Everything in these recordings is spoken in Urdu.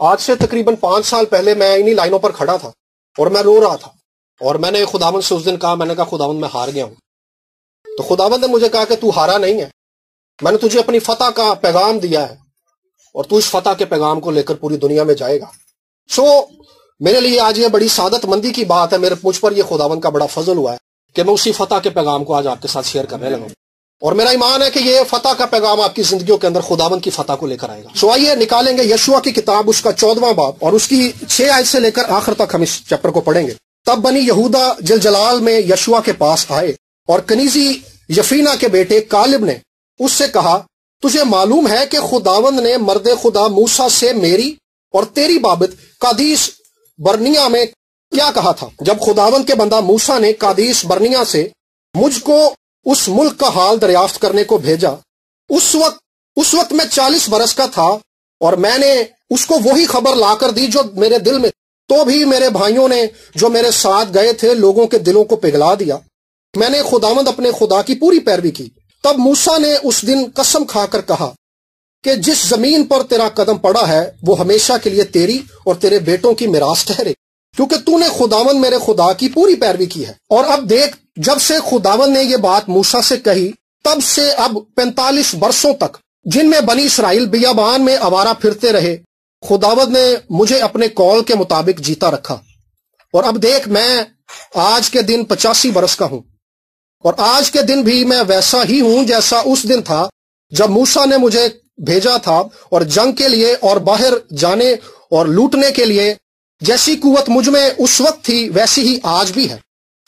آج سے تقریباً 5 سال پہلے میں انہی لائنوں پر کھڑا تھا اور میں رو رہا تھا، اور میں نے خداوند سے اس دن کہا، میں نے کہا خداوند میں ہار گیا ہوں. تو خداوند نے مجھے کہا کہ تو ہارا نہیں ہے، میں نے تجھے اپنی فتح کا پیغام دیا ہے اور تو اس فتح کے پیغام کو لے کر پوری دنیا میں جائے گا. میرے لیے آج یہ بڑی سعادت مندی کی بات ہے، مجھ پر یہ خداوند کا بڑا فضل ہوا ہے کہ میں اسی فتح کے پیغام کو آج آپ کے ساتھ شیئر کرنے لگا ہوں، اور میرا ایمان ہے کہ یہ فتح کا پیغام آپ کی زندگیوں کے اندر خداوند کی فتح کو لے کر آئے گا. آئیے نکالیں گے یشوع کی کتاب، اس کا 14واں باب اور اس کی 6 آیت سے لے کر آخر تک ہم اس چیپٹر کو پڑھیں گے. تب بنی یہودا جلجلال میں یشوع کے پاس آئے، اور کنیزی یفینہ کے بیٹے کالب نے اس سے کہا، تجھے معلوم ہے کہ خداوند نے مرد خدا موسیٰ سے میری اور تیری بابت قادیس برنیہ میں کیا کہا تھا. جب خداوند کے بندہ موسیٰ نے قادیس برنیہ سے مجھ کو اس ملک کا حال دریافت کرنے کو بھیجا، اس وقت میں 40 برس کا تھا، اور میں نے اس کو وہی خبر لا کر دی جو میرے دل میں. تو بھی میرے بھائیوں نے جو میرے ساتھ گئے تھے لوگوں کے دلوں کو پگھلا دیا. میں نے خداوند اپنے خدا کی پوری پیروی کی. تب موسیٰ نے اس دن قسم کھا کر کہا کہ جس زمین پر تیرا قدم پڑا ہے وہ ہمیشہ کے لیے تیری اور تیرے بیٹوں کی میراث ٹھہرے، کیونکہ تو نے خداوند میرے خدا کی پوری پیروی کی ہے. اور اب دیکھ، جب سے خداوند نے یہ بات موسیٰ سے کہی، تب سے اب 45 برسوں تک، جن میں بنی اسرائیل بیابان میں آوارہ پھرتے رہے، خداوند نے مجھے اپنے قول کے مطابق جیتا رکھا. اور اب دیکھ، میں آج کے دن 85 برس کا ہوں، اور آج کے دن بھی میں ویسا ہی ہوں جیسا اس دن تھا جب موسیٰ نے مجھے بھیجا تھا. اور جنگ کے لیے اور باہر جانے اور لوٹنے کے لیے جیسی قوت مجھ میں اس وقت تھی ویسی ہی آج بھی ہے.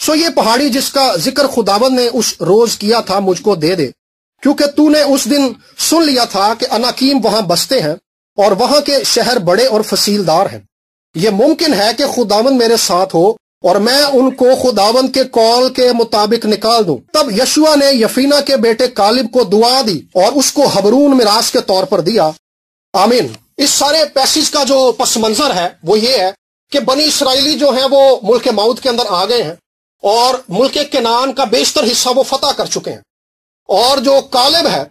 یہ پہاڑی جس کا ذکر خداوند نے اس روز کیا تھا مجھ کو دے دے، کیونکہ تو نے اس دن سن لیا تھا کہ اناکیم وہاں بستے ہیں اور وہاں کے شہر بڑے اور فصیلدار ہیں. یہ ممکن ہے کہ خداوند میرے ساتھ ہو اور میں ان کو خداوند کے قول کے مطابق نکال دوں. تب یشوع نے یفینہ کے بیٹے کالب کو دعا دی اور اس کو حبرون میراث کے طور پر دیا. آمین. اس سارے پیسیج کا جو پس منظر ہے وہ یہ ہے کہ بنی اسرائیلی جو ہیں وہ ملک موعود کے اندر آ گئے ہیں، اور ملک کنعان کا بیشتر حصہ وہ فتح کر چکے ہیں. اور جو کالب ہے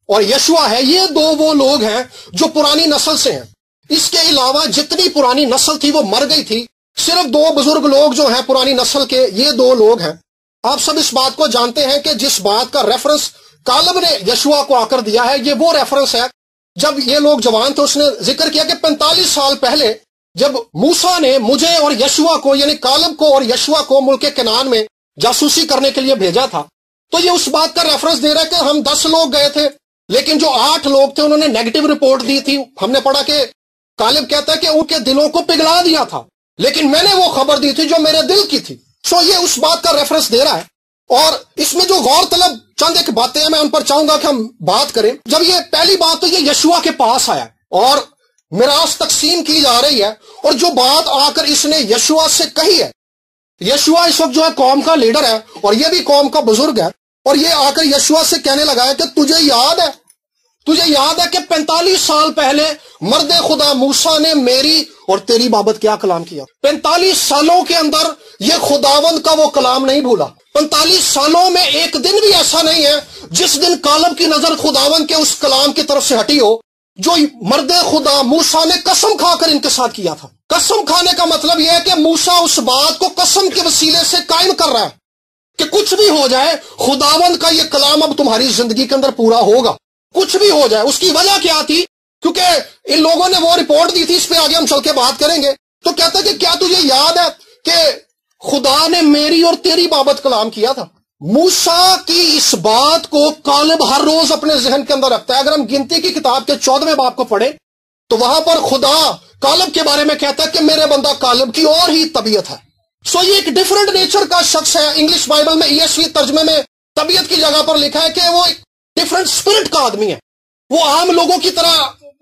اور یشوع ہے، یہ دو وہ لوگ ہیں جو پرانی نسل سے ہیں. اس کے علاوہ جتنی پرانی نسل تھی وہ مر گئی تھی. صرف 2 بزرگ لوگ جو ہیں پرانی نسل کے، یہ 2 لوگ ہیں. آپ سب اس بات کو جانتے ہیں کہ جس بات کا ریفرنس کالب نے یشوع کو آ کر دیا ہے، یہ وہ ریفرنس ہے جب یہ لوگ جوان تھے. اس نے ذکر کیا کہ 45 سال پہلے جب موسیٰ نے مجھے اور یشوع کو، یعنی کالب کو اور یشوع کو ملک کنعان میں جاسوسی کرنے کے لیے بھیجا تھا، تو یہ اس بات کا ریفرنس دے رہا ہے کہ ہم 10 لوگ گئے تھے، لیکن جو 8 لوگ تھے انہوں نے نیگیٹو رپورٹ دی تھی. ہم نے پڑھا کہ کالب کہتا ہے کہ ان کے دلوں کو پگھلا دیا تھا، لیکن میں نے وہ خبر دی تھی جو میرے دل کی تھی. یہ اس بات کا ریفرنس دے رہا ہے. اور اس میں جو غور طلب چند ایک باتیں ہیں، میں ان پر چاہوں گا کہ ہم بات کریں. جب یہ پہلی بات تو یہ یشوع کے پاس آیا اور میراث تقسیم کی جا رہی ہے، اور جو بات آ کر اس نے یشوع سے کہی ہے، یشوع اس وقت جو ہے قوم کا لیڈر ہے اور یہ بھی قوم کا بزرگ ہے، اور یہ آ کر یشوع سے کہنے لگا ہے کہ تجھے یاد ہے کہ 45 سال پہلے مرد خدا موسیٰ نے میری اور تیری بابت کیا کلام کیا. 45 سالوں کے اندر یہ خداوند کا وہ کلام نہیں بھولا. 45 سالوں میں ایک دن بھی ایسا نہیں ہے جس دن کالب کی نظر خداوند کے اس کلام کی طرف سے ہٹی ہو جو مرد خدا موسیٰ نے قسم کھا کر ان کے ساتھ کیا تھا. قسم کھانے کا مطلب یہ ہے کہ موسیٰ اس بات کو قسم کے وسیلے سے قائم کر رہا ہے کہ کچھ بھی ہو جائے خداوند کا یہ کلام اب تمہاری زندگی کے اندر پورا ہوگا. کچھ بھی ہو جائے. اس کی وجہ کیا تھی؟ کیونکہ ان لوگوں نے وہ رپورٹ دی تھی، اس پہ آگے ہم چل کے بات کریں گے. تو کہتا ہے کہ کیا تجھے یاد ہے کہ خدا نے میری اور تیری بابت کلام کیا تھا. موسیٰ کی اس بات کو کالب ہر روز اپنے ذہن کے اندر رکھتا ہے. اگر ہم گنتی کی کتاب کے 14ویں باب کو پڑھیں تو وہاں پر خدا کالب کے بارے میں کہتا ہے کہ میرے بندہ کالب کی اور ہی طبیعت ہے. یہ ایک ڈیفرنٹ نیچر کا شخص ہے. انگلش بائبل میں ESV ترجمے میں طبیعت کی جگہ پر لکھا ہے کہ وہ ایک ڈیفرنٹ اسپرٹ کا آدمی ہے. وہ عام لوگوں کی طرح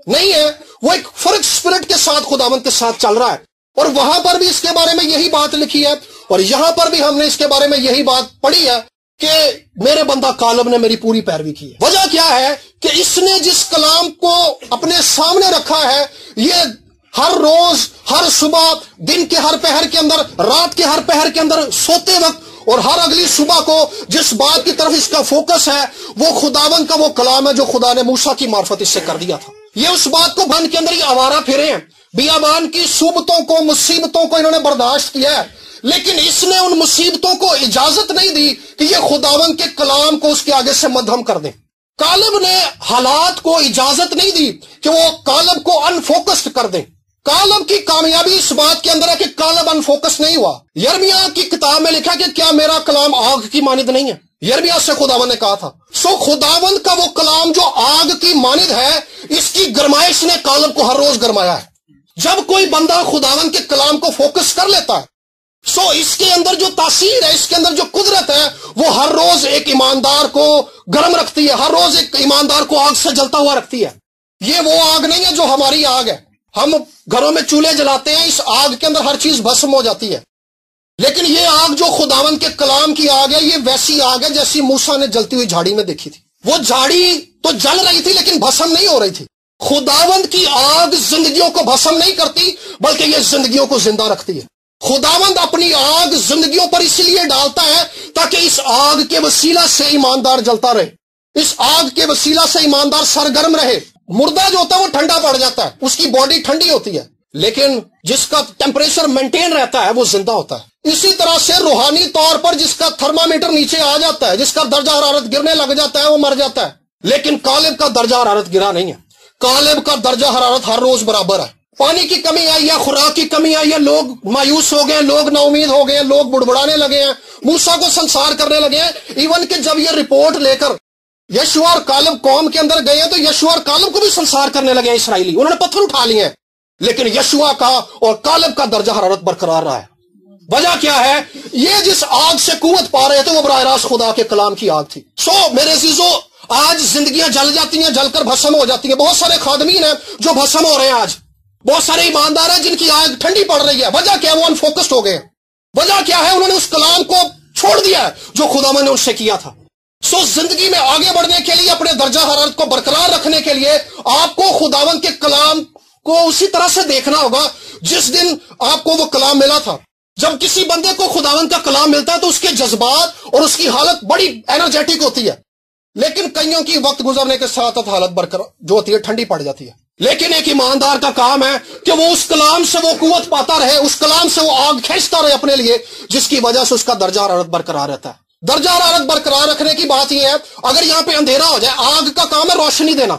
نہیں ہے، وہ ایک فرق اسپرٹ کے ساتھ خداوند کے ساتھ چل رہا ہے. اور وہاں پر بھی اس کے بارے میں یہی بات لکھی ہے، اور یہاں پر بھی ہم نے اس کے بارے میں یہی بات پڑھی ہے کہ میرے بندہ کالب نے میری پوری پیروی کی ہے. وجہ کیا ہے کہ اس نے جس کلام کو اپنے سامنے رکھا ہے، یہ ہر روز، ہر صبح، دن کے ہر پہر کے اندر، رات کے ہر پہر کے اندر، سوتے وقت اور ہر اگلی صبح کو جس بات کی طرف اس کا فوکس ہے وہ خداوند کا وہ کلام ہے جو خدا نے موسیٰ کی معرفت اس سے کر دیا تھا. یہ اس بات کو بند کے اندر ہی آوارہ پھرے ہیں، بیابان کی صوبتوں کو، مصیبتوں کو انہوں نے برداشت کیا ہے، لیکن اس نے ان مصیبتوں کو اجازت نہیں دی کہ یہ خداوند کے کلام کو اس کے آگے سے مدھم کر دیں۔ کالب نے حالات کو اجازت نہیں دی کہ وہ کالب کو انفوکسڈ کر دیں۔ کالب کی کامیابی اس بات کے اندر ہے کہ کالب انفوکس نہیں ہوا۔ یرمیہ کی کتاب میں لکھا کہ کیا میرا کلام آگ کی مانند نہیں ہے؟ یرمیہ سے خداوند نے کہا تھا۔ خداوند کا وہ کلام جو آگ کی مانند ہے، اس کی گرمائش نے کالب کو ہر روز گرمایا ہے۔ جب کوئی بندہ خداوند کے کلام کو فوکس کر لیتا ہے، اس کے اندر جو تاثیر ہے، اس کے اندر جو قدرت ہے، وہ ہر روز ایک ایماندار کو گرم رکھتی ہے، ہر روز ایک ایماندار کو آگ سے جلتا ہوا رکھتی ہے۔ یہ وہ آگ نہیں ہے جو ہماری آگ ہے۔ ہم گھروں میں چولہے جلاتے ہیں، اس آگ کے اندر ہر چیز بھسم ہو جاتی ہے، لیکن یہ آگ جو خداوند کے کلام کی آگ ہے، یہ ویسی آگ ہے جیسی موسیٰ نے جلتی ہوئی جھاڑی میں دیکھی تھی۔ وہ جھاڑی تو جل رہی تھی لیکن بھسم نہیں ہو رہی تھی۔ خداوند کی آگ زندگیوں کو بھسم نہیں کرتی، بلکہ یہ زندگیوں کو زندہ رکھتی ہے۔ خداوند اپنی آگ زندگیوں پر اسی لیے ڈالتا ہے تاکہ اس آگ کے وسیلہ سے ایماندار جلتا رہے، اس آگ کے وسیلہ سے ایماندار سرگرم رہے۔ مردہ جو ہوتا ہے وہ ٹھنڈا پڑ جاتا ہے، اس کی باڈی ٹھنڈی ہوتی ہے، لیکن جس کا ٹیمپریچر مینٹین رہتا ہے وہ زندہ ہوتا ہے۔ اسی طرح سے روحانی طور پر جس کا تھرمامیٹر نیچے آ جاتا ہے، جس کا درجہ حرارت گرنے لگ جاتا ہے، وہ مر جاتا ہے، لیکن کالب کا درجہ حرارت گرا نہیں ہے۔ کالب کا درجہ حرارت ہر روز برابر ہے۔ پانی کی کمی آئی ہے، خوراک کی کمی آئی ہے، لوگ مایوس ہو گئے، لوگ نا امید ہو گئے، لوگ بڑبڑانے لگے ہیں، موسیٰ کو سنسار کرنے لگے ہیں۔ ایون کہ جب یہ رپورٹ لے کر یشوع اور کالب قوم کے اندر گئے ہیں تو یشوع اور کالب کو بھی سنسار کرنے لگے ہیں اسرائیلی، انہوں نے پتھر اٹھا لیے ہیں، لیکن یشوع کا اور کالب کا درجہ حرارت برقرار رہا ہے۔ وجہ کیا ہے؟ یہ جس آگ سے قوت پا رہے تھے وہ براہ راست خدا کے کلام کی آگ تھی۔ میرے عزیزو، آج زندگیاں جل جاتی ہیں، جل کر بھسم ہو جاتی ہیں۔ بہت سارے خادمین ہیں جو بھسم ہو رہے ہیں آج، بہت سارے ایماندار ہیں جن کی آگ ٹھنڈی پڑ رہی ہے۔ وجہ کیا ہے؟ وہ انفوکسڈ ہو گئے۔ وجہ کیا ہے؟ انہوں نے اس کلام کو چھوڑ دیا ہے جو خداوند نے ان سے کیا تھا۔ زندگی میں آگے بڑھنے کے لیے، اپنے درجہ حرارت کو برقرار رکھنے کے لیے آپ کو خداوند کے کلام کو اسی طرح سے دیکھنا ہوگا جس دن آپ کو وہ کلام ملا تھا۔ جب کسی بندے کو خداوند کا کلام ملتا ہے تو اس کے جذبات اور اس کی حالت بڑی انرجیٹک ہوتی ہے، لیکن کئیوں کی وقت گزرنے کے ساتھ حالت برقرار جو ہوتی ہے ٹھنڈی پڑ جاتی ہے۔ لیکن ایک ایماندار کا کام ہے کہ وہ اس کلام سے وہ قوت پاتا رہے، اس کلام سے وہ آگ کھینچتا رہے اپنے لیے، جس کی وجہ سے اس کا درجہ حرارت برقرار رہتا ہے۔ درجہ حرارت برقرار رکھنے کی بات یہ ہے، اگر یہاں پہ اندھیرا ہو جائے، آگ کا کام ہے روشنی دینا۔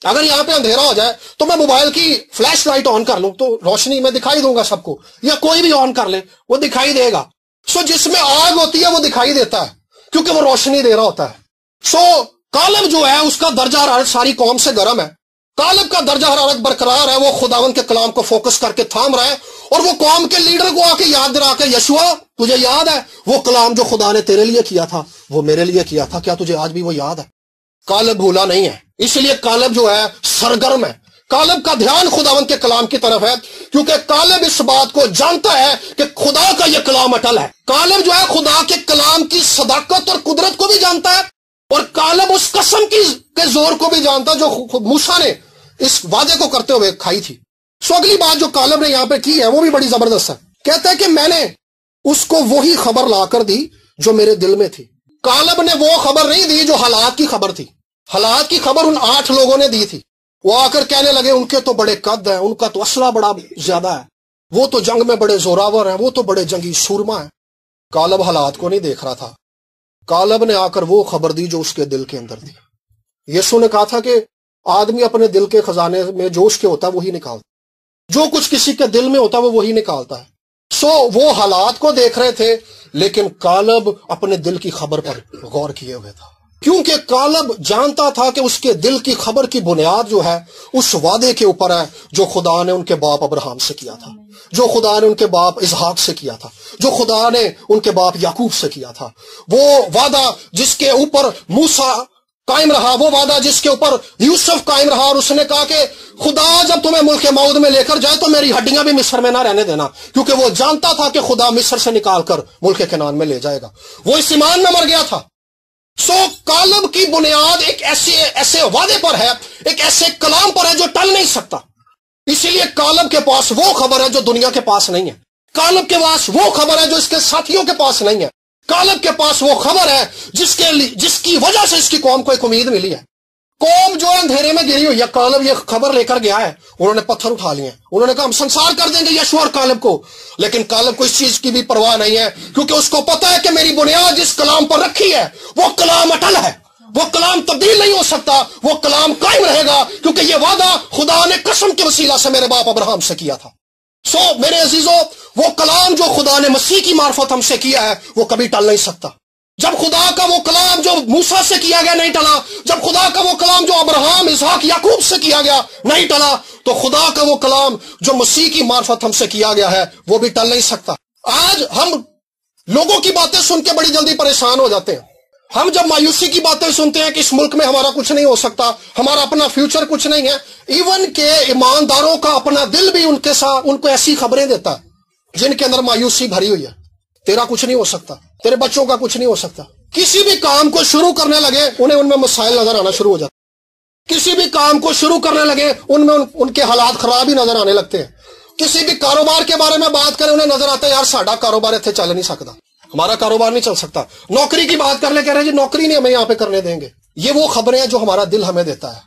اگر یہاں پہ اندھیرا ہو جائے تو میں موبائل کی فلیش لائٹ آن کر لوں تو روشنی میں دکھائی دوں گا سب کو، یا کوئی بھی آن کر لے وہ دکھائی دے گا۔ جس میں آگ ہوتی ہے وہ دکھائی دیتا ہے کیونکہ وہ روشنی دے رہا ہوتا ہے۔ کالب جو ہے اس کا درجہ حرارت ساری قوم سے گرم ہے، کالب کا درجہ حرارت برقرار ہے، وہ خداوند کے کلام کو فوکس کر کے تھام رہا ہے، اور وہ قوم کے لیڈر کو آ کے یاد دلا کے، یشوع تجھے یاد ہے وہ کلام جو خدا نے تیرے لیے کیا تھا وہ میرے لیے کیا تھا، کیا تجھے آج بھی وہ یاد ہے؟ کالب بھولا نہیں ہے، اس لیے کالب جو ہے سرگرم ہے۔ کالب کا دھیان خداوند کے کلام کی طرف ہے، کیونکہ کالب اس بات کو جانتا ہے کہ خدا کا یہ کلام اٹل ہے۔ کالب جو ہے خدا کے کلام کی صداقت اور قدرت کو بھی جانتا ہے، اور کالب اس قسم کے زور کو بھی جانتا جو موسیٰ نے اس وعدے کو کرتے ہوئے کھائی تھی۔ اگلی بات جو کالب نے یہاں پہ کی ہے وہ بھی بڑی زبردست ہے۔ کہتا ہے کہ میں نے اس کو وہی خبر لا کر دی جو میرے دل میں تھی۔ کالب نے وہ خبر نہیں دی جو حالات کی خبر تھی، حالات کی خبر ان 8 لوگوں نے دی تھی۔ وہ آ کر کہنے لگے ان کے تو بڑے قد ہیں، ان کا تو اسلحہ بڑا زیادہ ہے، وہ تو جنگ میں بڑے زوراور ہیں، وہ تو بڑے جنگی سورما ہیں۔ کالب حالات کو نہیں دیکھ رہا تھا، کالب نے آ کر وہ خبر دی جو اس کے دل کے اندر تھی۔ یسوع نے کہا تھا کہ آدمی اپنے دل کے خزانے میں جو اس کے ہوتا ہے وہی نکالتا، جو کچھ کسی کے دل میں ہوتا ہے وہ وہی نکالتا ہے۔ وہ حالات کو دیکھ رہے تھے، لیکن کالب اپنے دل کی خبر پر غور کیے ہوئے تھا، کیونکہ کالب جانتا تھا کہ اس کے دل کی خبر کی بنیاد جو ہے اس وعدے کے اوپر ہے جو خدا نے ان کے باپ ابراہم سے کیا تھا، جو خدا نے ان کے باپ اسحاق سے کیا تھا، جو خدا نے ان کے باپ یعقوب سے کیا تھا۔ وہ وعدہ جس کے اوپر موسیٰ قائم رہا، وہ وعدہ جس کے اوپر یوسف قائم رہا، اور اس نے کہا کہ خدا جب تمہیں ملک موعود میں لے کر جائے تو میری ہڈیاں بھی مصر میں نہ رہنے دینا، کیونکہ وہ جانتا تھا کہ خدا مصر سے نکال کر ملک کنعان میں لے جائے گا۔ وہ اس ایمان میں مر گیا تھا۔ کالب کی بنیاد ایک ایسے وعدے پر ہے، ایک ایسے کلام پر ہے جو ٹل نہیں سکتا۔ اسی لیے کالب کے پاس وہ خبر ہے جو دنیا کے پاس نہیں ہے، کالب کے پاس وہ خبر ہے جو اس کے ساتھیوں کے پاس نہیں ہے، کالب کے پاس وہ خبر ہے جس کی وجہ سے اس کی قوم کو ایک امید ملی ہے۔ قوم جو ہے اندھیرے میں گری ہوئی ہے، کالب یہ خبر لے کر گیا ہے، انہوں نے پتھر اٹھا لیے، انہوں نے کہا ہم سنسار کر دیں گے یشوع اور کالب کو، لیکن کالب کو اس چیز کی بھی پرواہ نہیں ہے، کیونکہ اس کو پتا ہے کہ میری بنیاد جس کلام پر رکھی ہے وہ کلام اٹل ہے، وہ کلام تبدیل نہیں ہو سکتا، وہ کلام قائم رہے گا، کیونکہ یہ وعدہ خدا نے قسم کے وسیلہ سے میرے باپ ابراہم سے کیا تھا۔ میرے عزیزو، وہ کلام جو خدا نے مسیح کی معرفت ہم سے کیا ہے وہ کبھی ٹل نہیں سکتا۔ جب خدا کا وہ کلام جو موسیٰ سے کیا گیا نہیں ٹلا، جب خدا کا وہ کلام جو ابراہم، اسحاق، یعقوب سے کیا گیا نہیں ٹلا، تو خدا کا وہ کلام جو مسیح کی معرفت ہم سے کیا گیا ہے وہ بھی ٹل نہیں سکتا۔ آج ہم لوگوں کی باتیں سن کے بڑی جلدی پریشان ہو جاتے ہیں۔ ہم جب مایوسی کی باتیں سنتے ہیں کہ اس ملک میں ہمارا کچھ نہیں ہو سکتا، ہمارا اپنا فیوچر کچھ نہیں ہے، ایون کہ ایمانداروں کا اپنا دل بھی ان کو ایسی خبریں دیتا ہے جن کے اندر مایوسی بھری ہوئی ہے، تیرا کچھ نہیں ہو سکتا، تیرے بچوں کا کچھ نہیں ہو سکتا۔ کسی بھی کام کو شروع کرنے لگے انہیں ان میں مسائل نظر آنا شروع ہو جاتے، کسی بھی کام کو شروع کرنے لگے ان میں ان کے حالات خراب ہی نظر آنے لگتے ہیں، کسی بھی کاروبار کے بارے میں بات کریں انہیں نظر آتا ہے یار ساڈا کاروبار اتنے چل نہیں سکتا، ہمارا کاروبار نہیں چل سکتا۔ نوکری کی بات کر لے، کہہ رہے جی نوکری نہیں ہمیں یہاں پہ کرنے دیں گے۔ یہ وہ خبریں ہیں جو ہمارا دل ہمیں دیتا ہے،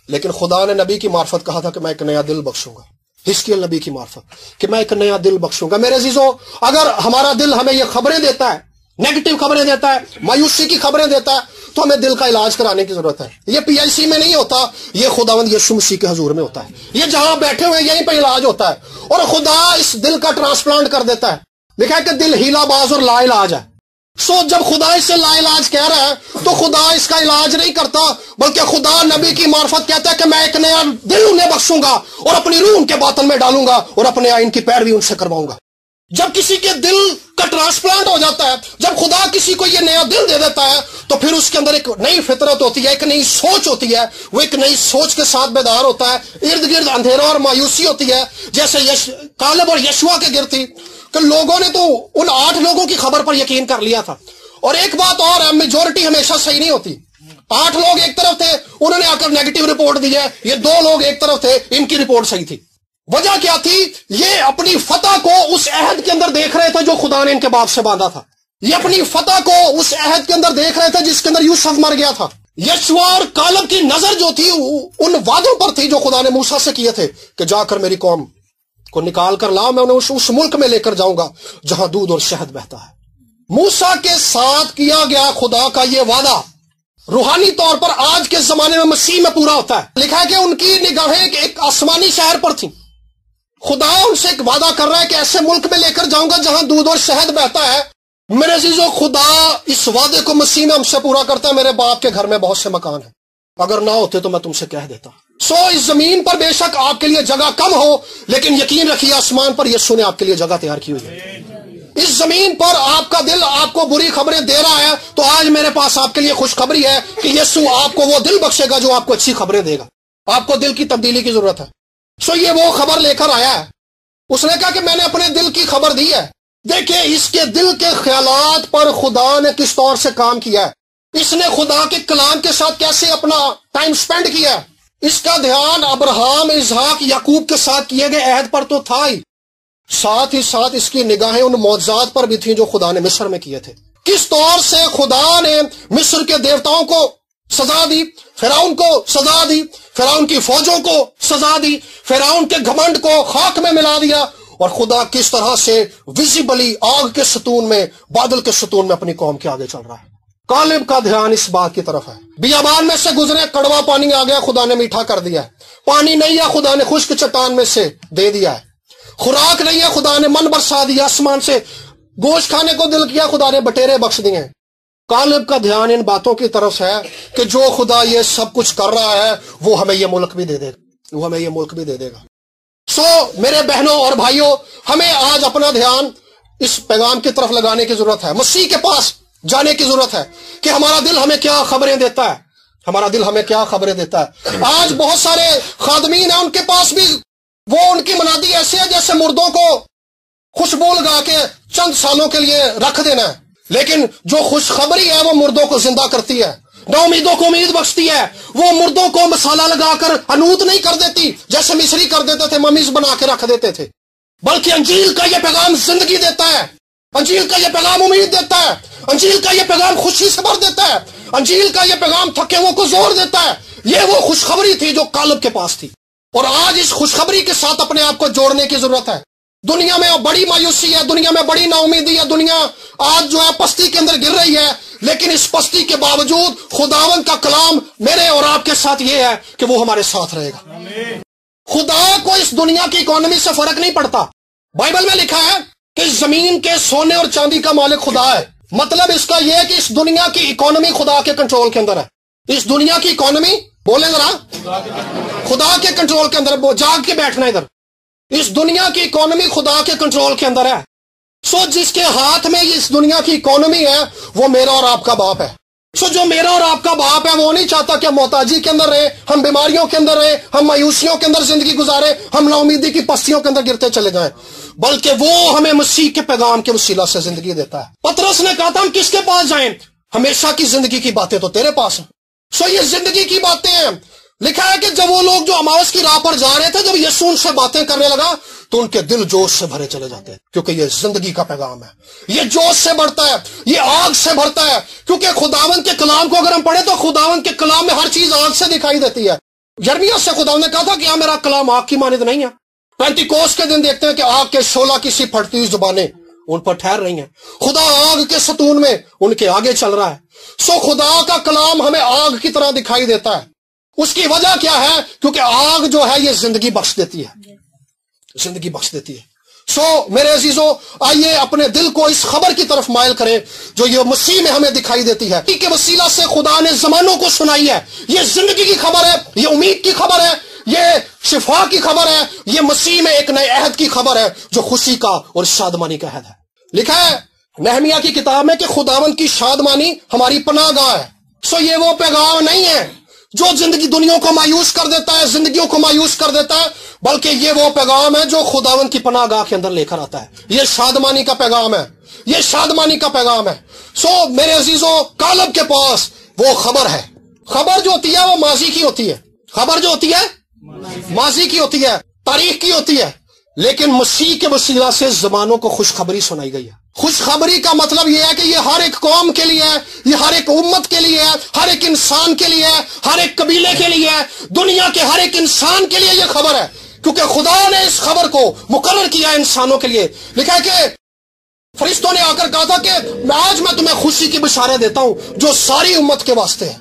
لیکن خدا نے نبی کی معرفت کہا تھا کہ میں ایک نیا دل بخشوں گا، حزقیل نبی کی معرفت کہ میں ایک نیا دل بخشوں گا۔ میرے عزیزو، اگر ہمارا دل ہمیں یہ خبریں دیتا ہے، نیگیٹو خبریں دیتا ہے، مایوسی کی خبریں دیتا ہے، تو ہمیں دل کا علاج کرانے کی ضرورت ہے۔ یہ پی آئی سی میں نہیں ہوتا، یہ خداوند یسوع مسیح کے حضور میں ہوتا ہے، یہ جہاں بیٹھے ہوئے یہیں پہ علاج ہوتا ہے، اور خدا اس دل کا ٹرانسپلانٹ کر دیتا ہے۔ لکھا ہے کہ دل ہیلا باز اور لا علاج ہے۔ جب خدا اس سے لا علاج کہہ رہا ہے تو خدا اس کا علاج نہیں کرتا، بلکہ خدا نبی کی معرفت کہتا ہے کہ میں ایک نیا دل انہیں بخشوں گا اور اپنی روح ان کے باطن میں ڈالوں گا اور اپنے آئین کی پیروی ان سے کرواؤں گا۔ جب کسی کے دل کا ٹرانسپلانٹ ہو جاتا ہے، جب خدا کسی کو یہ نیا دل دے دیتا ہے، تو پھر اس کے اندر ایک نئی فطرت ہوتی ہے، ایک نئی سوچ ہوتی ہے، وہ ایک نئی سوچ کے ساتھ بیدار ہوتا ہے۔ ارد گرد اندھیرا اور مایوسی ہوتی ہے، جیسے کالب اور یشوع کے گرد تھی کہ لوگوں نے تو ان 8 لوگوں کی خبر پر یقین کر لیا تھا۔ اور ایک بات اور ہے، میجورٹی ہمیشہ صحیح نہیں ہوتی۔ 8 لوگ ایک طرف تھے، انہوں نے آ کر نیگیٹو رپورٹ دی ہے، یہ 2 لوگ ایک طرف تھے، ان کی رپورٹ صحیح تھی۔ وجہ کیا تھی؟ یہ اپنی فتح کو اس عہد کے اندر دیکھ رہے تھے جو خدا نے ان کے باپ سے باندھا تھا، یہ اپنی فتح کو اس عہد کے اندر دیکھ رہے تھے جس کے اندر یوسف مر گیا تھا۔ یشوع اور کالب کی نظر جو تھی ان وعدوں پر تھی جو خدا نے موسیٰ سے کیے تھے کہ جا کر میری قوم کو نکال کر لاؤ، میں انہیں اس ملک میں لے کر جاؤں گا جہاں دودھ اور شہد بہتا ہے۔ موسیٰ کے ساتھ کیا گیا خدا کا یہ وعدہ روحانی طور پر آج کے زمانے میں مسیح میں پورا ہوتا ہے۔ لکھا ہے کہ ان کی نگاہیں ایک آسمانی شہر پر تھیں، خدا ان سے ایک وعدہ کر رہا ہے کہ ایسے ملک میں لے کر جاؤں گا جہاں دودھ اور شہد بہتا ہے۔ میرے عزیزو، خدا اس وعدے کو مسیح میں ہم سے پورا کرتا ہے۔ میرے باپ کے گھر میں بہت سے مکان ہیں، اگر نہ ہوتے تو میں تم سے کہہ دیتا۔ اس زمین پر بے شک آپ کے لیے جگہ کم ہو، لیکن یقین رکھیے آسمان پر یسوع نے آپ کے لیے جگہ تیار کی ہوئی ہے۔ اس زمین پر آپ کا دل آپ کو بری خبریں دے رہا ہے، تو آج میرے پاس آپ کے لیے خوشخبری ہے کہ یسوع آپ کو وہ دل بخشے گا جو آپ کو اچھی خبریں دے گا۔ آپ کو دل کی تبدیلی کی ضرورت ہے۔ یہ وہ خبر لے کر آیا ہے، اس نے کہا کہ میں نے اپنے دل کی خبر دی ہے۔ دیکھیں اس کے دل کے خیالات پر خدا نے کس طور سے کام کیا ہے، اس نے خدا کے کلام کے ساتھ کیسے اپنا ٹائم سپینڈ کیا ہے۔ اس کا دھیان ابراہم، اسحاق، یعقوب کے ساتھ کیے گئے عہد پر تو تھا ہی ساتھ اس کی نگاہیں ان معجزات پر بھی تھیں جو خدا نے مصر میں کیے تھے۔ کس طور سے خدا نے مصر کے دیوتاؤں کو سزا دی، فرعون کو سزا دی، فرعون کی فوجوں کو سزا دی، فرعون کے گھمنڈ کو خاک میں ملا دیا، اور خدا کس طرح سے ویزیبلی آگ کے ستون میں، بادل کے ستون میں اپنی قوم کے آگے چل رہا ہے۔ کالب کا دھیان اس بات کی طرف ہے۔ بیابان میں سے گزرے، کڑوا پانی آ گیا، خدا نے میٹھا کر دیا ہے۔ پانی نہیں ہے، خدا نے خشک چٹان میں سے دے دیا ہے۔ خوراک نہیں ہے، خدا نے من برسا دیا آسمان سے۔ گوشت کھانے کو دل کیا، خدا نے بٹیرے بخش دیے۔ کالب کا دھیان ان باتوں کی طرف ہے کہ جو خدا یہ سب کچھ کر رہا ہے وہ ہمیں یہ ملک بھی دے دے گا، وہ ہمیں یہ ملک بھی دے دے گا۔ میرے بہنوں اور بھائیوں، ہمیں آج اپنا دھیان اس پیغام کی طرف لگانے کی ضرورت ہے، مسیح کے پاس جانے کی ضرورت ہے کہ ہمارا دل ہمیں کیا خبریں دیتا ہے، ہمارا دل ہمیں کیا خبریں دیتا ہے۔ آج بہت سارے خادمین ہیں، ان کے پاس بھی وہ ان کی منادی ایسے ہے جیسے مردوں کو خوشبو لگا کے چند سالوں کے لیے رکھ دینا ہے، لیکن جو خوشخبری ہے وہ مردوں کو زندہ کرتی ہے، نو امیدوں کو امید بخشتی ہے۔ وہ مردوں کو مسالہ لگا کر انوت نہیں کر دیتی جیسے مصری کر دیتے تھے، ممیز بنا کے رکھ دیتے تھے، بلکہ انجیل کا یہ پیغام زندگی دیتا ہے، انجیل کا یہ پیغام امید دیتا ہے، انجیل کا یہ پیغام خوشی سے بھر دیتا ہے۔ انجیل کا یہ پیغام تھکے ہوئے کو زور دیتا ہے. یہ وہ خوشخبری تھی جو کالب کے پاس تھی، اور آج اس خوشخبری کے ساتھ اپنے آپ کو جوڑنے کی ضرورت ہے. دنیا میں بڑی مایوسی ہے، دنیا میں بڑی نا امیدی ہے، دنیا آج جو ہے پستی کے اندر گر رہی ہے، لیکن اس پستی کے باوجود خداوند کا کلام میرے اور آپ کے ساتھ یہ ہے کہ وہ ہمارے ساتھ رہے گا. خدا کو اس دنیا کی اکانومی سے فرق نہیں پڑتا. بائبل میں لکھا ہے کہ زمین کے سونے اور چاندی کا مالک خدا ہے. مطلب اس کا یہ ہے کہ اس دنیا کی اکانومی خدا کے کنٹرول کے اندر ہے. اس دنیا کی اکانومی بولیں ذرا، خدا کے کنٹرول کے اندر. جاگ کے بیٹھنا ادھر. اس دنیا کی اکانومی خدا کے کنٹرول کے اندر ہے. سو جس کے ہاتھ میں اس دنیا کی اکانومی ہے وہ میرا اور آپ کا باپ ہے. سو جو میرا اور آپ کا باپ ہے وہ نہیں چاہتا کہ ہم محتاجی کے اندر رہیں، ہم بیماریوں کے اندر رہیں، ہم مایوسیوں کے اندر زندگی گزاریں، ہم نا امیدی کی پستیوں کے اندر گرتے چلے جائیں، بلکہ وہ ہمیں مسیح کے پیغام کے وسیلہ سے زندگی دیتا ہے. پطرس نے کہا تھا ہم کس کے پاس جائیں؟ ہمیشہ کی زندگی کی باتیں تو تیرے پاس ہیں. سو یہ زندگی کی باتیں ہیں. لکھا ہے کہ جب وہ لوگ جو اماوس کی راہ پر جا رہے تھے، جب یسوع ان سے باتیں کرنے لگا تو ان کے دل جوش سے بھرے چلے جاتے ہیں، کیونکہ یہ زندگی کا پیغام ہے. یہ جوش سے بڑھتا ہے، یہ آگ سے بڑھتا ہے، کیونکہ خداوند کے کلام کو اگر ہم پڑھیں تو خداوند کے کلام میں ہر چیز آگ سے دکھائی دیتی ہے. یرمیہ سے خداوند نے کہا تھا کہ میرا کلام آگ کی مانند نہیں ہے. پینتیکوست کے دن دیکھتے ہیں کہ آگ کے شعلہ کی سی پھٹتی ہوئی زبانیں ان پر ٹھہر رہی ہیں. خدا آگ کے ستون میں ان کے آگے چل رہا ہے. سو خدا کا کلام ہمیں آگ کی طرح دکھائی دیتا ہے. اس کی وجہ کیا ہے؟ کیونکہ آگ جو ہے یہ زندگی بخش دیتی ہے، زندگی بخش دیتی ہے. سو میرے عزیزو، آئیے اپنے دل کو اس خبر کی طرف مائل کریں جو یہ مسیح میں ہمیں دکھائی دیتی ہے. کے وسیلہ سے خدا نے زمانوں کو سنائی ہے. یہ زندگی کی خبر ہے، یہ امید کی خبر ہے، یہ شفا کی خبر ہے، یہ مسیح میں ایک نئے عہد کی خبر ہے جو خوشی کا اور شادمانی کا عہد ہے. لکھا ہے نہمیہ کی کتاب میں کہ خداوند کی شادمانی ہماری پناہ گاہ ہے. سو یہ وہ پیغام نہیں ہے جو زندگی دنیا کو مایوس کر دیتا ہے، زندگیوں کو مایوس کر دیتا ہے، بلکہ یہ وہ پیغام ہے جو خداوند کی پناہ گاہ کے اندر لے کر آتا ہے. یہ شادمانی کا پیغام ہے، یہ شادمانی کا پیغام ہے. سو میرے عزیزوں، کالب کے پاس وہ خبر ہے. خبر جو ہوتی ہے وہ ماضی کی ہوتی ہے. خبر جو ہوتی ہے ماضی کی ہوتی ہے، تاریخ کی ہوتی ہے، لیکن مسیح کے وسیلہ سے زمانوں کو خوشخبری سنائی گئی ہے. خوشخبری کا مطلب یہ ہے کہ یہ ہر ایک قوم کے لیے ہے، یہ ہر ایک امت کے لیے ہے، ہر ایک انسان کے لیے ہے، ہر ایک قبیلے کے لیے ہے، دنیا کے ہر ایک انسان کے لیے یہ خبر ہے، کیونکہ خدا نے اس خبر کو مقرر کیا ہے انسانوں کے لیے. لکھا ہے کہ فرشتوں نے آ کر کہا تھا کہ آج میں تمہیں خوشی کی بشارت دیتا ہوں جو ساری امت کے واسطے ہے،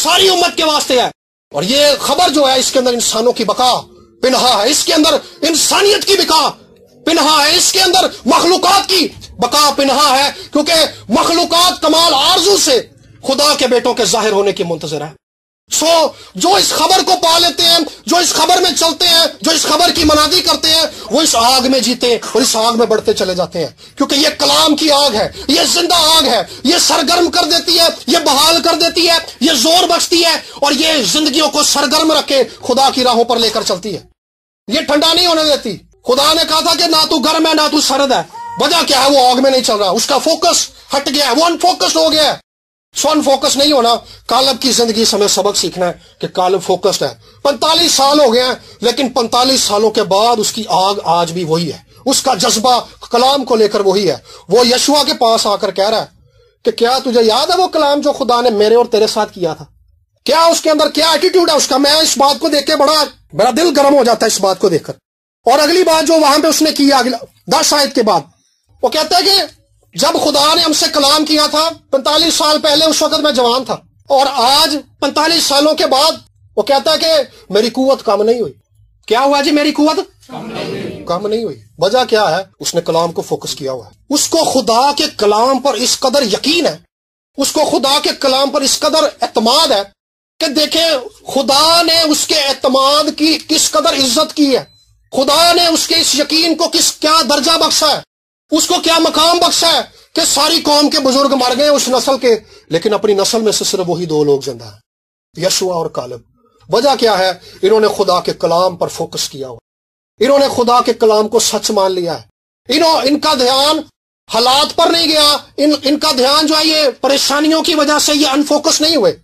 ساری امت کے واسطے ہے. اور یہ خبر جو ہے اس کے اندر انسانوں کی بقا پنہا ہے، اس کے اندر انسانیت کی بقا پنہا ہے، اس کے اندر مخلوقات کی بقا پنہا ہے، کیونکہ مخلوقات کمال آرزو سے خدا کے بیٹوں کے ظاہر ہونے کی منتظر ہے. سو جو اس خبر کو پا لیتے ہیں، جو اس خبر میں چلتے ہیں، جو اس خبر کی منادی کرتے ہیں، وہ اس آگ میں جیتے ہیں اور اس آگ میں بڑھتے چلے جاتے ہیں، کیونکہ یہ کلام کی آگ ہے، یہ زندہ آگ ہے، یہ سرگرم کر دیتی ہے، یہ بحال کر دیتی ہے، یہ زور بخشتی ہے، اور یہ زندگیوں کو سرگرم رکھ کے خدا کی راہوں پر لے کر چلتی ہے. یہ ٹھنڈا نہیں ہونے دیتی. خدا نے کہا تھا کہ نہ تو گرم ہے نہ تو سرد ہے. وجہ کیا ہے؟ وہ آگ میں نہیں چل رہا، اس کا فوکس ہٹ گیا ہے، وہ انفوکسڈ ہو گیا ہے. سو انفوکس نہیں ہونا. کالب کی زندگی سے ہمیں سبق سیکھنا ہے کہ کالب فوکسڈ ہے. 45 سال ہو گئے ہیں، لیکن 45 سالوں کے بعد اس کی آگ آج بھی وہی ہے، اس کا جذبہ کلام کو لے کر وہی ہے. وہ یشوع کے پاس آ کر کہہ رہا ہے کہ کیا تجھے یاد ہے وہ کلام جو خدا نے میرے اور تیرے ساتھ کیا تھا؟ کیا اس کے اندر کیا ایٹیٹیوڈ ہے اس کا؟ میں اس بات کو دیکھ کے میرا دل گرم ہو جاتا ہے اس بات کو دیکھ کر. اور اگلی بات جو وہاں پہ اس نے کیا 10 آیت کے بعد، وہ کہتا ہے کہ جب خدا نے ہم سے کلام کیا تھا 45 سال پہلے، اس وقت میں جوان تھا، اور آج 45 سالوں کے بعد وہ کہتا ہے کہ میری قوت کم نہیں ہوئی. کیا ہوا جی؟ میری قوت کم نہیں ہوئی. وجہ کیا ہے؟ اس نے کلام کو فوکس کیا ہوا ہے. اس کو خدا کے کلام پر اس قدر یقین ہے، اس کو خدا کے کلام پر اس قدر اعتماد ہے کہ دیکھیں خدا نے اس کے اعتماد کی کس قدر عزت کی ہے، خدا نے اس کے اس یقین کو کیا درجہ بخشا ہے، اس کو کیا مقام بخشا ہے کہ ساری قوم کے بزرگ مر گئے اس نسل کے، لیکن اپنی نسل میں سے صرف وہی 2 لوگ زندہ ہیں، یشوع اور کالب. وجہ کیا ہے؟ انہوں نے خدا کے کلام پر فوکس کیا ہوا، انہوں نے خدا کے کلام کو سچ مان لیا ہے. ان کا دھیان حالات پر نہیں گیا، ان کا دھیان جو ہے یہ پریشانیوں کی وجہ سے یہ انفوکس نہیں ہوئے.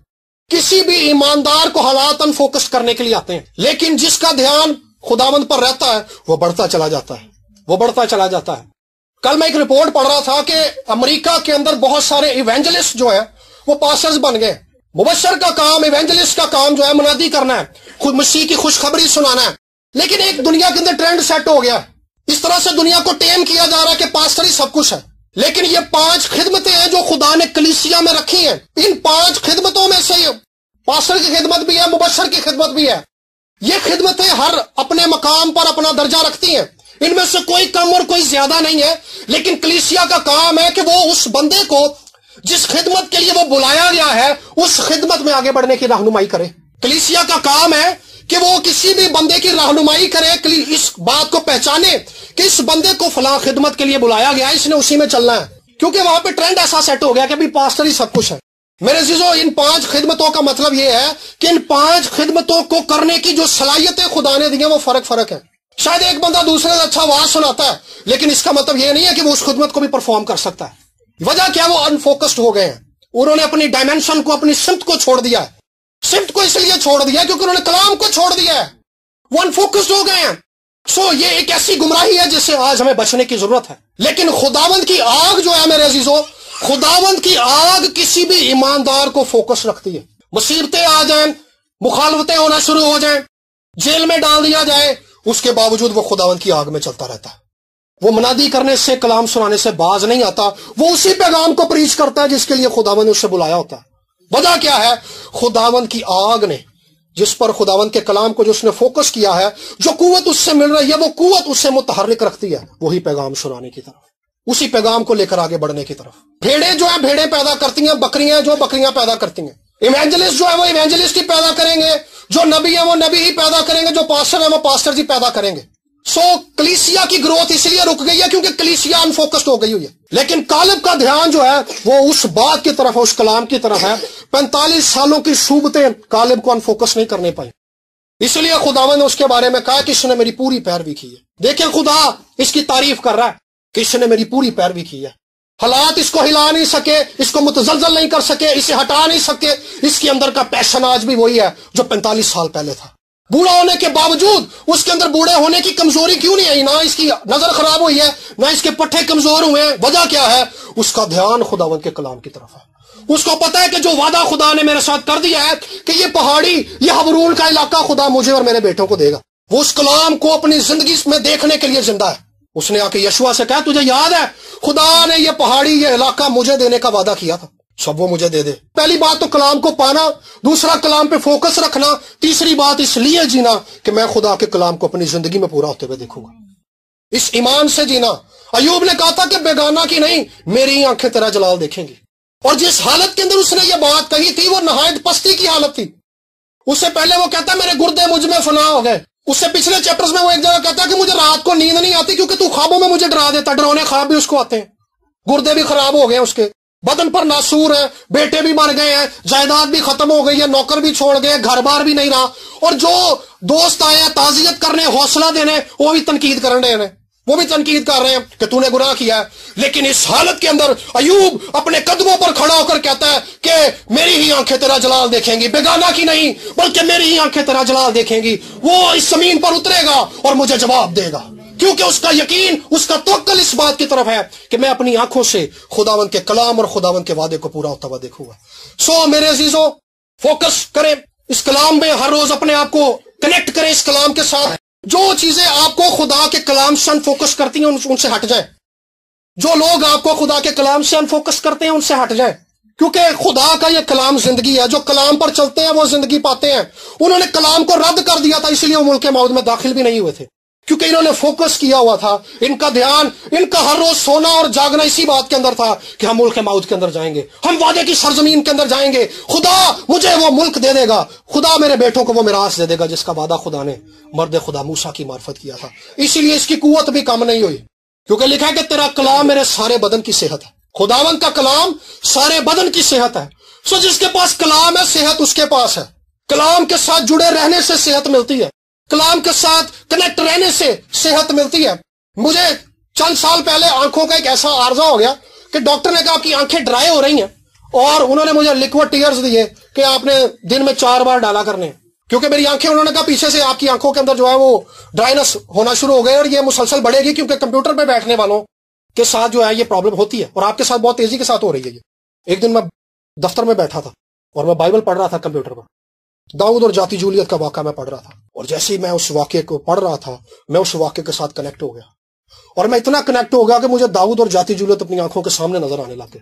کسی بھی ایماندار کو حالات انفوکس کرنے کے لیے آتے ہیں، لیکن جس کا دھیان خداوند پر رہتا ہے وہ بڑھتا چلا جاتا ہے، وہ بڑھتا چلا جاتا ہے. کل میں ایک رپورٹ پڑھ رہا تھا کہ امریکہ کے اندر بہت سارے ایونجلسٹ جو ہیں وہ پاسٹرز بن گئے. مبشر کا کام، ایونجلسٹ کا کام جو ہے منادی کرنا ہے، خود مسیح کی خوشخبری سنانا ہے. لیکن ایک دنیا کے اندر ٹرینڈ سیٹ ہو گیا، اس طرح سے دنیا کو ٹیم کیا جا رہا ہے کہ پاسٹر ہی سب کچھ ہے. لیکن یہ 5 خدمتیں ہیں جو خدا نے کلیسیا میں رکھی ہیں. ان 5 خدمتوں میں سے پاسٹر کی خدمت بھی ہے، مبشر کی خدمت بھی ہے. یہ خدمتیں ہر اپنے مقام پر اپنا درجہ رکھتی ہیں، ان میں سے کوئی کم اور کوئی زیادہ نہیں ہے. لیکن کلیسیا کا کام ہے کہ وہ اس بندے کو جس خدمت کے لیے وہ بلایا گیا ہے اس خدمت میں آگے بڑھنے کی رہنمائی کرے. کلیسیا کا کام ہے کہ وہ کسی بھی بندے کی رہنمائی کرے، اس بات کو پہچانے کہ اس بندے کو فلاں خدمت کے لیے بلایا گیا ہے، اس نے اسی میں چلنا ہے. کیونکہ وہاں پہ ٹرینڈ ایسا سیٹ ہو گیا کہ ابھی پاسٹر ہی سب کچھ ہے. میرے عزیزو، ان 5 خدمتوں کا مطلب یہ ہے کہ ان 5 خدمتوں کو کرنے کی جو صلاحیتیں خدا نے دی ہیں وہ فرق ہے. شاید ایک بندہ دوسرے سے اچھا آواز سناتا ہے، لیکن اس کا مطلب یہ نہیں ہے کہ وہ اس خدمت کو بھی پرفارم کر سکتا ہے. وجہ کیا؟ وہ انفوکسڈ ہو گئے ہیں، انہوں نے اپنی ڈائمینشن کو، اپنی سمت کو چھوڑ دیا ہے. سمت کو اس لیے چھوڑ دیا کیونکہ انہوں نے کلام کو چھوڑ دیا ہے، وہ انفوکسڈ ہو گئے ہیں. یہ ایک ایسی گمراہی ہے جس سے آج ہمیں بچنے کی ضرورت ہے. لیکن خداوند کی آگ جو ہے میرے عزیزو، خداوند کی آگ کسی بھی ایماندار کو فوکس رکھتی ہے. مصیبتیں آ جائیں، مخالفتیں ہونا شروع ہو جائیں، جیل میں ڈال دیا جائے، اس کے باوجود وہ خداوند کی آگ میں چلتا رہتا ہے. وہ منادی کرنے سے، کلام سنانے سے باز نہیں آتا، وہ اسی پیغام کو پریچ کرتا ہے جس کے لیے خداوند نے اسے بلایا ہوتا ہے. وجہ کیا ہے؟ خداوند کی آگ نے، جس پر خداوند کے کلام کو جو اس نے فوکس کیا ہے، جو قوت اس سے مل رہی ہے، وہ قوت اس سے متحرک رکھتی ہے وہی پیغام سنانے کی طرف، اسی پیغام کو لے کر آگے بڑھنے کی طرف. بھیڑیں جو ہیں بھیڑیں پیدا کرتی ہیں، بکریاں جو بکریاں پیدا کرتی ہیں. ایونجلسٹ جو ہے وہ ایونجلسٹ ہی پیدا کریں گے، جو نبی ہیں وہ نبی ہی پیدا کریں گے، جو پاسٹر ہیں وہ پاسٹر ہی پیدا کریں گے. کلیسیا کی گروتھ اس لیے رک گئی ہے کیونکہ کلیسیا انفوکسڈ ہو گئی ہوئی ہے. لیکن کالب کا دھیان جو ہے وہ اس بات کی طرف ہے، اس کلام کی طرف ہے. 45 سالوں کی صوبتیں کالب کو انفوکس نہیں کرنے پائی، اس لیے خداوند نے اس کے بارے میں کہا کہ اس نے میری پوری پیروی کی ہے. دیکھیں خدا اس کی تعریف کر رہا ہے کہ اس نے میری پوری پیروی کی ہے. حالات اس کو ہلا نہیں سکے، اس کو متزلزل نہیں کر سکے، اسے ہٹا نہیں سکے. اس کے اندر کا پیشن آج بھی وہی ہے جو 45 سال پہلے تھا. بوڑھا ہونے کے باوجود اس کے اندر بوڑھے ہونے کی کمزوری کیوں نہیں آئی؟ نہ اس کی نظر خراب ہوئی ہے، نہ اس کے پٹھے کمزور ہوئے ہیں. وجہ کیا ہے؟ اس کا دھیان خداوند کے کلام کی طرف ہے. اس کو پتا ہے کہ جو وعدہ خدا نے میرے ساتھ کر دیا ہے کہ یہ پہاڑی، یہ حبرون کا علاقہ خدا مجھے اور میرے بیٹوں کو دے گا، وہ اس کلام کو اپنی زندگی میں دیکھنے کے لیے زندہ ہے. اس نے آ کے یشوع سے کہا تجھے یاد ہے خدا نے یہ پہاڑی، یہ علاقہ مجھے دینے کا وعدہ کیا تھا، سب وہ مجھے دے دے. پہلی بات تو کلام کو پانا، دوسرا کلام پہ فوکس رکھنا، تیسری بات اس لیے جینا کہ میں خدا کے کلام کو اپنی زندگی میں پورا ہوتے ہوئے دیکھوں گا. اس ایمان سے جینا. ایوب نے کہا تھا کہ بیگانہ کی نہیں، میری ہی آنکھیں تیرا جلال دیکھیں گی. اور جس حالت کے اندر اس نے یہ بات کہی تھی وہ نہایت پستی کی حالت تھی. اس سے پہلے وہ کہتا میرے گردے مجھ میں فنا ہو گئے. اس سے پچھلے چیپٹرز میں وہ ایک جگہ کہتا ہے کہ مجھے رات کو نیند نہیں آتی کیونکہ تو خوابوں میں مجھے ڈرا دیتا. ڈرونے خواب بھی اس کو آتے ہیں، گردے بھی خراب ہو گئے ہیں، اس کے بدن پر ناسور ہے، بیٹے بھی مر گئے ہیں، جائیداد بھی ختم ہو گئی ہے، نوکر بھی چھوڑ گئے، گھر بار بھی نہیں رہا. اور جو دوست آئے ہیں تعزیت کرنے، حوصلہ دینے، وہ بھی تنقید کر رہے ہیں، وہ بھی تنقید کر رہے ہیں کہ تو نے گناہ کیا ہے. لیکن اس حالت کے اندر ایوب اپنے قدموں پر کھڑا ہو کر کہتا ہے کہ میری ہی آنکھیں تیرا جلال دیکھیں گی، بیگانہ کی نہیں بلکہ میری ہی آنکھیں تیرا جلال دیکھیں گی. وہ اس زمین پر اترے گا اور مجھے جواب دے گا، کیونکہ اس کا یقین، اس کا توکل اس بات کی طرف ہے کہ میں اپنی آنکھوں سے خداوند کے کلام اور خداوند کے وعدے کو پورا ہوتا ہوا دیکھوں گا. میرے عزیزو، فوکس کریں اس کلام میں، ہر روز اپنے آپ کو کنیکٹ کریں اس کلام کے ساتھ. جو چیزیں آپ کو خدا کے کلام سے انفوکس کرتی ہیں ان سے ہٹ جائیں. جو لوگ آپ کو خدا کے کلام سے انفوکس کرتے ہیں ان سے ہٹ جائیں، کیونکہ خدا کا یہ کلام زندگی ہے. جو کلام پر چلتے ہیں وہ زندگی پاتے ہیں. انہوں نے کلام کو رد کر دیا تھا، اس لیے وہ ملک موعود میں داخل بھی نہیں ہوئے تھے، کیونکہ انہوں نے فوکس کیا ہوا تھا. ان کا دھیان، ان کا ہر روز سونا اور جاگنا اسی بات کے اندر تھا کہ ہم ملک موعود کے اندر جائیں گے، ہم وعدے کی سرزمین کے اندر جائیں گے، خدا مجھے وہ ملک دے دے گا، خدا میرے بیٹوں کو وہ میراث دے دے گا جس کا وعدہ خدا نے مرد خدا موسیٰ کی معرفت کیا تھا. اسی لیے اس کی قوت بھی کم نہیں ہوئی، کیونکہ لکھا ہے کہ تیرا کلام میرے سارے بدن کی صحت ہے. خداوند کا کلام سارے بدن کی صحت ہے. جس کے پاس کلام ہے صحت اس کے پاس ہے. کلام کے ساتھ جڑے رہنے سے صحت ملتی ہے، کلام کے ساتھ کنیکٹ رہنے سے صحت ملتی ہے. مجھے چند سال پہلے آنکھوں کا ایک ایسا عارضہ ہو گیا کہ ڈاکٹر نے کہا آپ کی آنکھیں ڈرائی ہو رہی ہیں، اور انہوں نے مجھے لیکوڈ ٹیئرز دیے کہ آپ نے دن میں 4 بار ڈالا کرنے ہیں. کیونکہ میری آنکھیں، انہوں نے کہا پیچھے سے آپ کی آنکھوں کے اندر جو ہے وہ ڈرائنس ہونا شروع ہو گئے اور یہ مسلسل بڑھے گی، کیونکہ کمپیوٹر پہ بیٹھنے والوں کے ساتھ جو ہے یہ پرابلم ہوتی ہے اور آپ کے ساتھ بہت تیزی کے ساتھ ہو رہی ہے. یہ ایک دن میں دفتر میں بیٹھا تھا اور میں بائبل پڑھ رہا تھا کمپیوٹر پر، داؤد اور جاتی جولیت کا واقعہ میں پڑھ رہا تھا، اور جیسے ہی میں اس واقعے کو پڑھ رہا تھا میں اس واقعے کے ساتھ کنیکٹ ہو گیا، اور میں اتنا کنیکٹ ہو گیا کہ مجھے داؤد اور جاتی جولیت اپنی آنکھوں کے سامنے نظر آنے لگ گئے،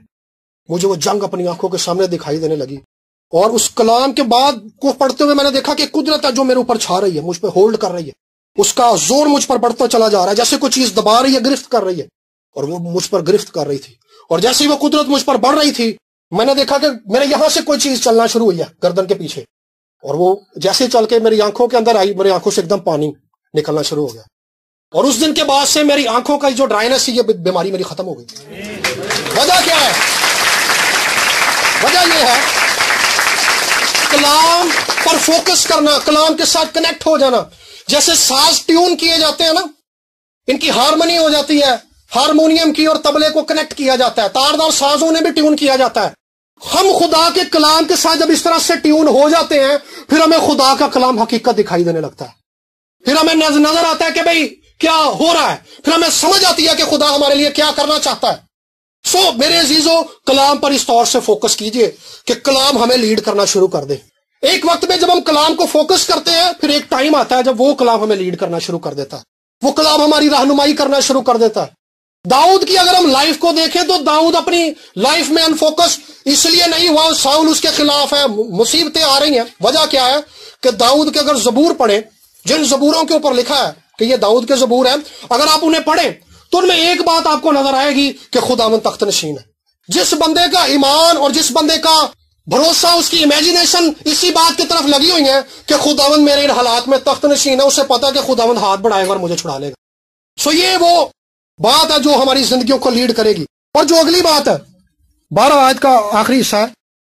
مجھے وہ جنگ اپنی آنکھوں کے سامنے دکھائی دینے لگی، اور اس کلام کے بعد کو پڑھتے ہوئے میں نے دیکھا کہ قدرت ہے جو میرے اوپر چھا رہی ہے، مجھ پہ ہولڈ کر رہی ہے، اس کا زور مجھ پر بڑھتا چلا جا رہا ہے، جیسے کوئی چیز دبا رہی ہے، گرفت کر رہی ہے، اور وہ مجھ پر گرفت کر رہی تھی، اور جیسے ہی وہ قدرت مجھ پر بڑھ رہی تھی میں نے دیکھا کہ میرے یہاں سے کوئی چیز چلنا شروع ہوئی ہے گردن کے پیچھے، اور وہ جیسے چل کے میری آنکھوں کے اندر آئی، میری آنکھوں سے ایک دم پانی نکلنا شروع ہو گیا، اور اس دن کے بعد سے میری آنکھوں کا جو ڈرائنس ہے یہ بیماری میری ختم ہو گئی۔ وجہ کیا ہے؟ وجہ یہ ہے کلام پر فوکس کرنا، کلام کے ساتھ کنیکٹ ہو جانا۔ جیسے ساز ٹیون کیے جاتے ہیں نا، ان کی ہارمونی ہو جاتی ہے، ہارمونیم کی اور طبلے کو کنیکٹ کیا جاتا ہے، تاردار سازوں نے بھی ٹیون کیا جاتا ہے۔ ہم خدا کے کلام کے ساتھ جب اس طرح سے ٹیون ہو جاتے ہیں پھر ہمیں خدا کا کلام حقیقت دکھائی دینے لگتا ہے، پھر ہمیں نظر آتا ہے کہ بھئی کیا ہو رہا ہے، پھر ہمیں سمجھ آتی ہے کہ خدا ہمارے لیے کیا کرنا چاہتا ہے۔ میرے عزیزو، کلام پر اس طور سے فوکس کیجئے کہ کلام ہمیں لیڈ کرنا شروع کر دے۔ ایک وقت میں جب ہم کلام کو فوکس کرتے ہیں پھر ایک ٹائم آتا ہے جب وہ کلام ہمیں لیڈ کرنا شروع کر دیتا ہے، وہ کلام ہماری رہنمائی کرنا شروع کر دیتا ہے۔ داؤد کی اگر ہم لائف کو دیکھیں تو داؤد اپنی لائف میں انفوکس اس لیے نہیں ہوا، ساؤل اس کے خلاف ہے، مصیبتیں آ رہی ہیں۔ وجہ کیا ہے کہ داؤد کے اگر زبور پڑھیں، جن زبوروں کے اوپر لکھا ہے کہ یہ داؤد کے زبور ہیں، اگر آپ انہیں پڑھیں تو ان میں ایک بات آپ کو نظر آئے گی کہ خداوند تخت نشین ہے۔ جس بندے کا ایمان اور جس بندے کا بھروسہ، اس کی امیجنیشن اسی بات کی طرف لگی ہوئی ہے کہ خداوند میرے ان حالات میں تخت نشین ہے، اسے پتا کہ خداوند ہاتھ بڑھائے گا اور مجھے چھڑا لے گا۔ یہ وہ بات ہے جو ہماری زندگیوں کو لیڈ کرے گی۔ اور جو اگلی بات ہے 12 آیت کا آخری حصہ ہے،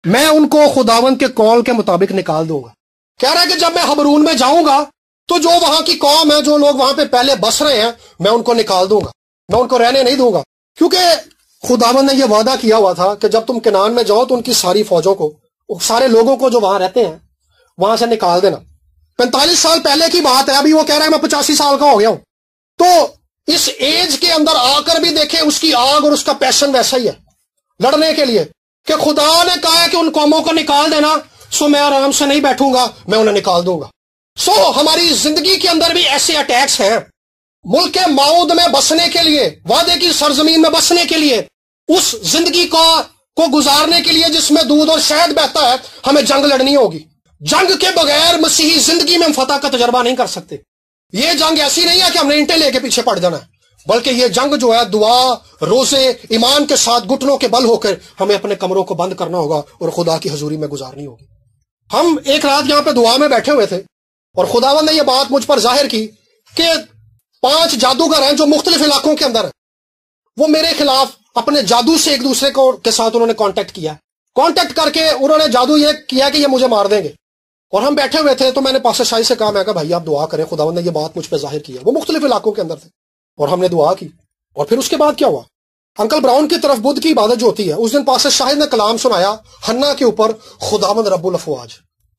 میں ان کو خداوند کے قول کے مطابق نکال دوں گا۔ کہہ رہا ہے کہ جب میں حبرون میں جاؤں گا تو جو وہاں کی قوم ہے، جو لوگ وہاں پہ پہلے بس رہے ہیں، میں ان کو نکال دوں گا، میں ان کو رہنے نہیں دوں گا، کیونکہ خداوند نے یہ وعدہ کیا ہوا تھا کہ جب تم کنعان میں جاؤ تو ان کی ساری فوجوں کو، سارے لوگوں کو جو وہاں رہتے ہیں وہاں سے نکال دینا۔ 45 سال پہلے کی بات ہے، ابھی وہ کہہ رہا ہے میں 85 سال کا ہو گیا ہوں۔ تو اس ایج کے اندر آ کر بھی دیکھیں اس کی آگ اور اس کا پیشن ویسا ہی ہے لڑنے کے لیے، کہ خدا نے کہا ہے کہ ان قوموں کو نکال دینا، میں آرام سے نہیں بیٹھوں گا، میں انہیں نکال دوں گا۔ ہماری زندگی کے اندر بھی ایسے اٹیکس ہیں، ملک معود میں بسنے کے لیے، وعدے کی سرزمین میں بسنے کے لیے، اس زندگی کو گزارنے کے لیے جس میں دودھ اور شہد بہتا ہے، ہمیں جنگ لڑنی ہوگی۔ جنگ کے بغیر مسیحی زندگی میں ہم فتح کا تجربہ نہیں کر سکتے۔ یہ جنگ ایسی نہیں ہے کہ ہم نے اینٹیں لے کے پیچھے پڑ جانا ہے، بلکہ یہ جنگ جو ہے دعا، روزے، ایمان کے ساتھ گھٹنوں کے بل ہو کر ہمیں اپنے کمروں کو بند کرنا ہوگا اور خدا کی حضوری میں گزارنی ہوگی۔ ہم ایک رات یہاں پہ دعا میں بیٹھے ہوئے تھے اور خداوند نے یہ بات مجھ پر ظاہر کی کہ 5 جادوگر ہیں جو مختلف علاقوں کے اندر ہیں، وہ میرے خلاف اپنے جادو سے ایک دوسرے کے ساتھ انہوں نے کانٹیکٹ کیا، کانٹیکٹ کر کے انہوں نے جادو یہ کیا کہ یہ مجھے مار دیں گے۔ اور ہم بیٹھے ہوئے تھے تو میں نے پاسٹر شاہی سے کہا، میں کہا بھائی آپ دعا کریں، خداوند نے یہ بات مجھ پہ ظاہر کیا۔ وہ مختلف علاقوں کے اندر تھے اور ہم نے دعا کی، اور پھر اس کے بعد کیا ہوا، انکل براؤن کی طرف بدھ کی عبادت جو ہوتی ہے، اس دن پاسٹر شاہد نے کلام سنایا ہنا کے اوپر، خداوند رب الافواج،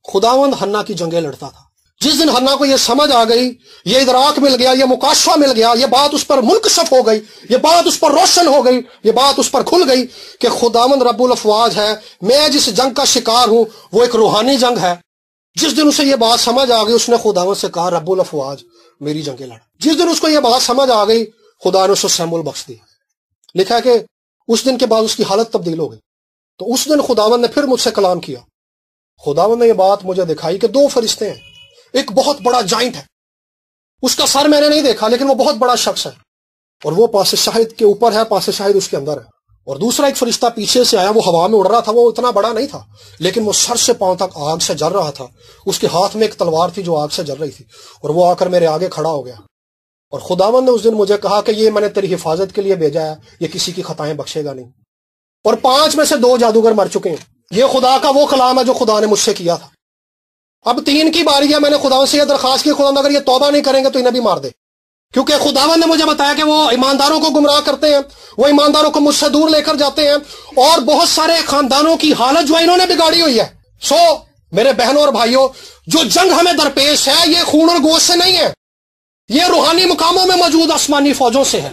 خداوند ہنا کی جنگیں لڑتا تھا۔ جس دن ہنا کو یہ سمجھ آ گئی، یہ ادراک مل گیا، یہ مکاشفہ مل گیا، یہ بات اس پر منکشف ہو گئی، یہ بات اس پر روشن ہو گئی، یہ بات اس پر کھل گئی کہ خداوند رب الافواج ہے، میں جس جنگ کا شکار ہوں وہ ایک روحانی جنگ ہے۔ جس دن اسے یہ بات سمجھ آ گئی، اس نے خداوند سے کہا رب الافواج میری جنگیں لڑ۔ جس دن اس کو یہ بات سمجھ آ گئی، خدا نے اس کو سیمول بخش دی۔ لکھا ہے کہ اس دن کے بعد اس کی حالت تبدیل ہو گئی۔ تو اس دن خداوند نے پھر مجھ سے کلام کیا، خداوند نے یہ بات مجھے دکھائی کہ 2 فرشتے ہیں، ایک بہت بڑا جائنٹ ہے، اس کا سر میں نے نہیں دیکھا لیکن وہ بہت بڑا شخص ہے، اور وہ پاسٹر شاہد کے اوپر ہے، پاسٹر شاہد اس کے اندر ہے، اور دوسرا ایک فرشتہ پیچھے سے آیا، وہ ہوا میں اڑ رہا تھا، وہ اتنا بڑا نہیں تھا لیکن وہ سر سے پاؤں تک آگ سے جل رہا تھا، اس کے ہاتھ میں ایک تلوار تھی جو آگ سے جل رہی تھی، اور وہ آ کر میرے آگے کھڑا ہو گیا۔ اور خداوند نے اس دن مجھے کہا کہ یہ میں نے تیری حفاظت کے لیے بھیجا ہے، یہ کسی کی خطائیں بخشے گا نہیں۔ اور 5 میں سے 2 جادوگر مر چکے ہیں۔ یہ خدا کا وہ کلام ہے جو خدا نے مجھ سے کیا تھا۔ اب 3 کی باری ہے، میں نے خداوند سے یہ درخواست کی، خداوند اگر یہ توبہ نہیں کریں گے تو انہیں بھی مار دے، کیونکہ خداوند نے مجھے بتایا کہ وہ ایمانداروں کو گمراہ کرتے ہیں، وہ ایمانداروں کو مجھ سے دور لے کر جاتے ہیں، اور بہت سارے خاندانوں کی حالت جو انہوں نے بگاڑی ہوئی ہے۔ میرے بہنوں اور بھائیوں، جو جنگ ہمیں درپیش ہے یہ خون اور گوشت سے نہیں ہے، یہ روحانی مقاموں میں موجود آسمانی فوجوں سے ہے۔